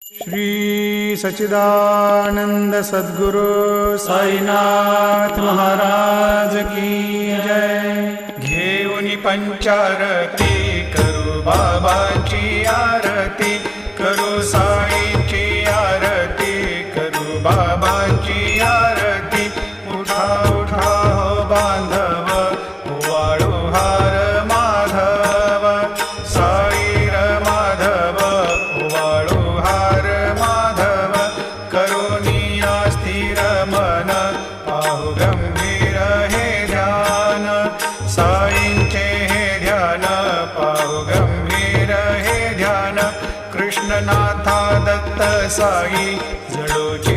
श्री सच्चिदानंद सद्गुरु साईनाथ महाराज की जय। घेऊन पंचारती करू बाबाची आरती, करू साईची आरती, करू बाबाची आरती। उठा उठा हो बांधव, वाळू हार माधव, साईर माधव, वाळू हार माधव। करुणिया स्थिर मन, पाहु गंभीर हे ध्यान, साईंचे हे ध्यान, पाहु गंभीर हे ध्यान। कृष्णनाथा दत्त साई जडोची